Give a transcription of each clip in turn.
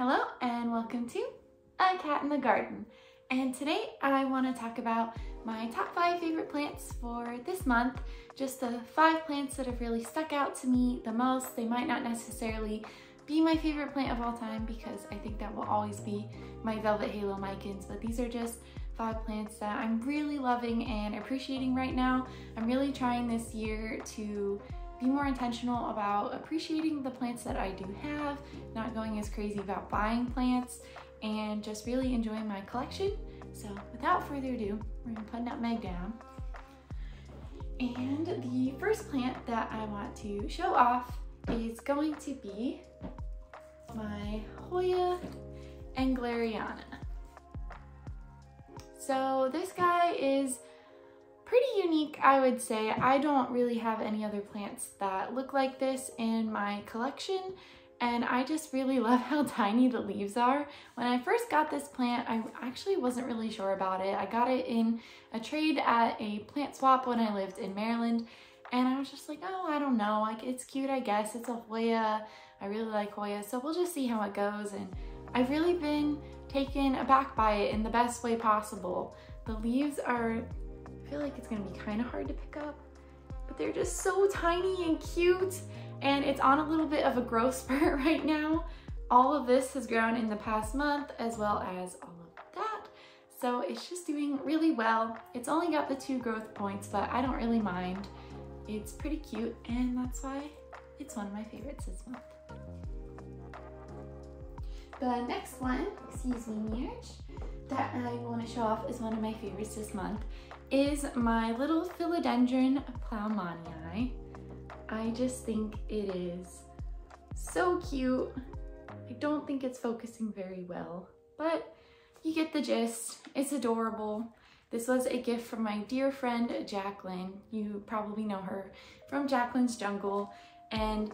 Hello and welcome to A Cat in the Garden. And today I want to talk about my top 5 favorite plants for this month. Just the 5 plants that have really stuck out to me the most. They might not necessarily be my favorite plant of all time because I think that will always be my Velvet Halo Micans, but these are just 5 plants that I'm really loving and appreciating right now. I'm really trying this year to be more intentional about appreciating the plants that I do have, not going as crazy about buying plants, and just really enjoying my collection. So without further ado, we're gonna put nutmeg down. And the first plant that I want to show off is going to be my Hoya and glariana. So this guy is pretty unique, I would say. I don't really have any other plants that look like this in my collection, and I just really love how tiny the leaves are. When I first got this plant, I actually wasn't really sure about it. I got it in a trade at a plant swap when I lived in Maryland, and I was just like, oh, I don't know, like it's cute, I guess. It's a Hoya. I really like Hoya, so we'll just see how it goes. And I've really been taken aback by it in the best way possible. The leaves are, I feel like it's gonna be kind of hard to pick up, but they're just so tiny and cute, and it's on a little bit of a growth spurt right now. All of this has grown in the past month as well as all of that, so it's just doing really well. It's only got the 2 growth points, but I don't really mind. It's pretty cute, and that's why it's one of my favorites this month. The next one, excuse me, Mirch, that I want to show off as one of my favorites this month is my little Philodendron plowmania. I just think it is so cute. I don't think it's focusing very well, but you get the gist. It's adorable. This was a gift from my dear friend Jacqueline. You probably know her from Jacqueline's Jungle, and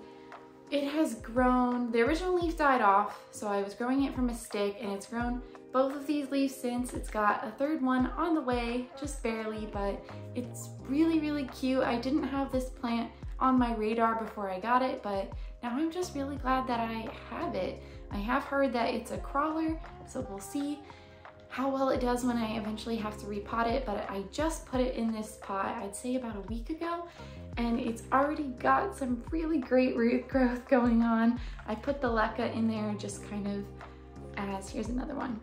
it has grown. The original leaf died off, so I was growing it from a stick, and it's grown both of these leaves since. It's got a 3rd one on the way, just barely, but it's really, really cute. I didn't have this plant on my radar before I got it, but now I'm just really glad that I have it. I have heard that it's a crawler, so we'll see how well it does when I eventually have to repot it, but I just put it in this pot, I'd say about a week ago, and it's already got some really great root growth going on. I put the leca in there just kind of as, here's another one.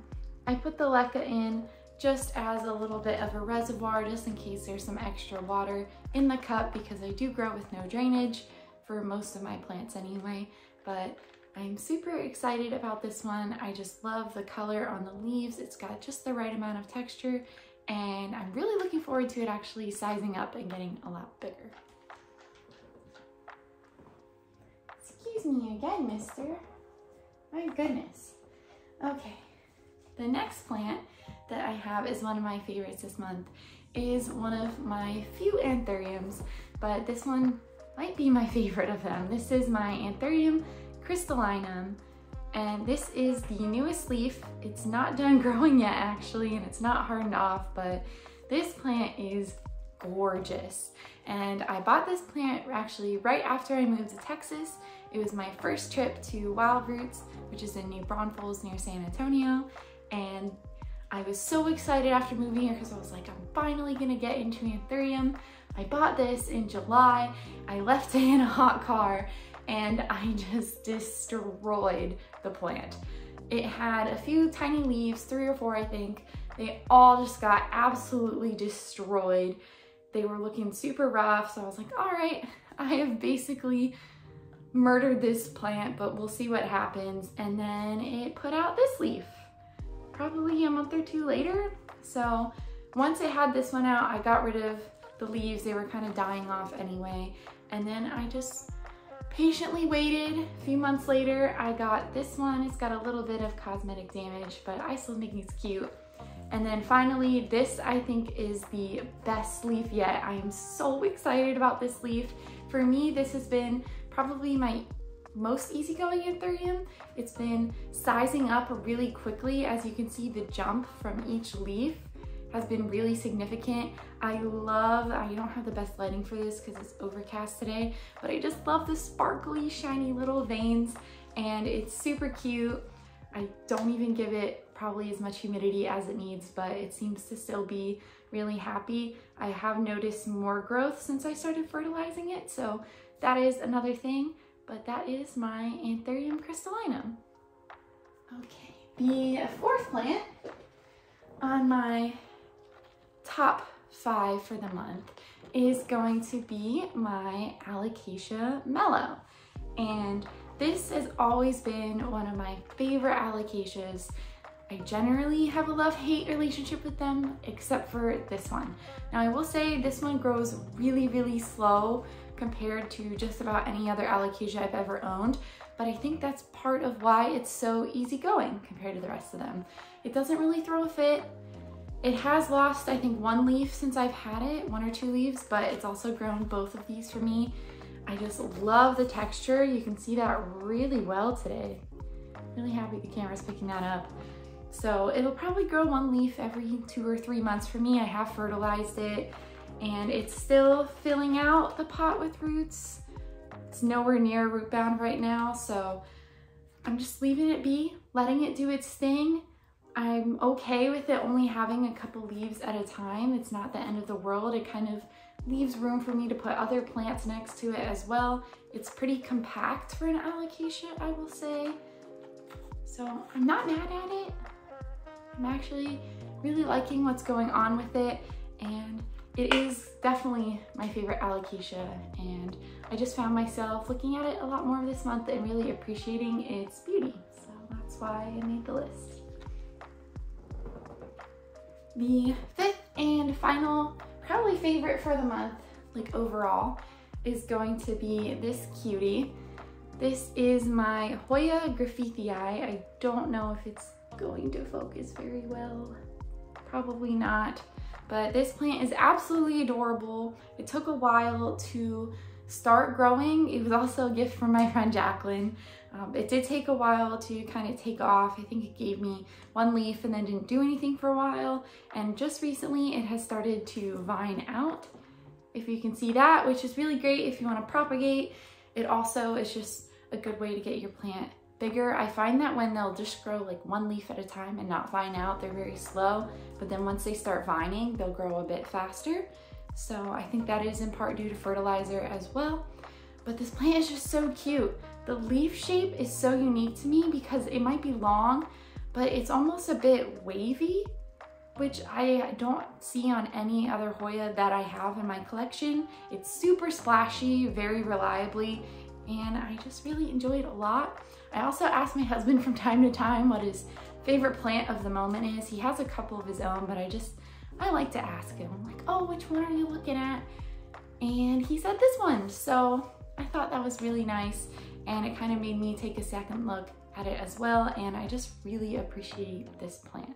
I put the leca in just as a little bit of a reservoir, just in case there's some extra water in the cup, because I do grow with no drainage for most of my plants anyway, but I'm super excited about this one. I just love the color on the leaves. It's got just the right amount of texture, and I'm really looking forward to it actually sizing up and getting a lot bigger. Excuse me again, mister. My goodness. Okay. The next plant that I have is one of my favorites this month. Is one of my few Anthuriums, but this one might be my favorite of them. This is my Anthurium crystallineum, and this is the newest leaf. It's not done growing yet actually, and it's not hardened off, but this plant is gorgeous. And I bought this plant actually right after I moved to Texas. It was my first trip to Wild Roots, which is in New Braunfels near San Antonio, and I was so excited after moving here because I was like, I'm finally gonna get into Anthurium. I bought this in July. I left it in a hot car, and I just destroyed the plant. It had a few tiny leaves, 3 or 4 I think. They all just got absolutely destroyed. They were looking super rough, so I was like, all right, I have basically murdered this plant, but we'll see what happens. And then it put out this leaf, probably a month or 2 later. So once it had this one out, I got rid of the leaves. They were kind of dying off anyway. And then I just patiently waited. A few months later, I got this one. It's got a little bit of cosmetic damage, but I still think it's cute. And then finally, this I think is the best leaf yet. I am so excited about this leaf. For me, this has been probably my most easygoing Anthurium. It's been sizing up really quickly. As you can see, the jump from each leaf has been really significant. I don't have the best lighting for this because it's overcast today, but I just love the sparkly, shiny little veins, and it's super cute. I don't even give it probably as much humidity as it needs, but it seems to still be really happy. I have noticed more growth since I started fertilizing it, so that is another thing, but that is my Anthurium crystallineum. Okay, the fourth plant on my top 5 for the month is going to be my Alocasia mellow. And this has always been one of my favorite alocasias. I generally have a love-hate relationship with them, except for this one. Now I will say this one grows really, really slow compared to just about any other alocasia I've ever owned, but I think that's part of why it's so easygoing compared to the rest of them. It doesn't really throw a fit. It has lost, I think, 1 leaf since I've had it, 1 or 2 leaves, but it's also grown both of these for me. I just love the texture. You can see that really well today. Really happy the camera's picking that up. So it'll probably grow 1 leaf every 2 or 3 months for me. I have fertilized it and it's still filling out the pot with roots. It's nowhere near root bound right now, so I'm just leaving it be, letting it do its thing. I'm okay with it only having a couple leaves at a time. It's not the end of the world. It kind of leaves room for me to put other plants next to it as well. It's pretty compact for an alocasia, I will say. So I'm not mad at it. I'm actually really liking what's going on with it, and it is definitely my favorite alocasia, and I just found myself looking at it a lot more this month and really appreciating its beauty. So that's why I made the list. The 5th and final, probably favorite for the month, like overall, is going to be this cutie. This is my Hoya graffiti. I don't know if it's going to focus very well. Probably not. But this plant is absolutely adorable. It took a while to start growing. It was also a gift from my friend Jacqueline. It did take a while to kind of take off. I think it gave me 1 leaf and then didn't do anything for a while. And just recently it has started to vine out, if you can see that, which is really great if you want to propagate. It also is just a good way to get your plant bigger. I find that when they'll just grow like 1 leaf at a time and not vine out, they're very slow. But then once they start vining, they'll grow a bit faster. So I think that is in part due to fertilizer as well. But this plant is just so cute. The leaf shape is so unique to me because it might be long, but it's almost a bit wavy, which I don't see on any other Hoya that I have in my collection. It's super splashy, very reliably, and I just really enjoy it a lot. I also ask my husband from time to time what his favorite plant of the moment is. He has a couple of his own, but I like to ask him. I'm like, oh, which one are you looking at? And he said this one. So I thought that was really nice, and it kind of made me take a second look at it as well, and I just really appreciate this plant.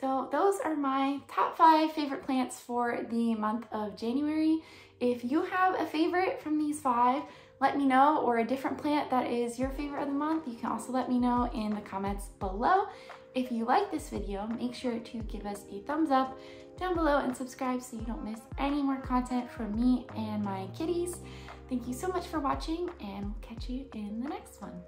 So those are my top 5 favorite plants for the month of January. If you have a favorite from these 5, let me know, or a different plant that is your favorite of the month. You can also let me know in the comments below. If you like this video, make sure to give us a thumbs up down below and subscribe so you don't miss any more content from me and my kitties. Thank you so much for watching, and we'll catch you in the next one.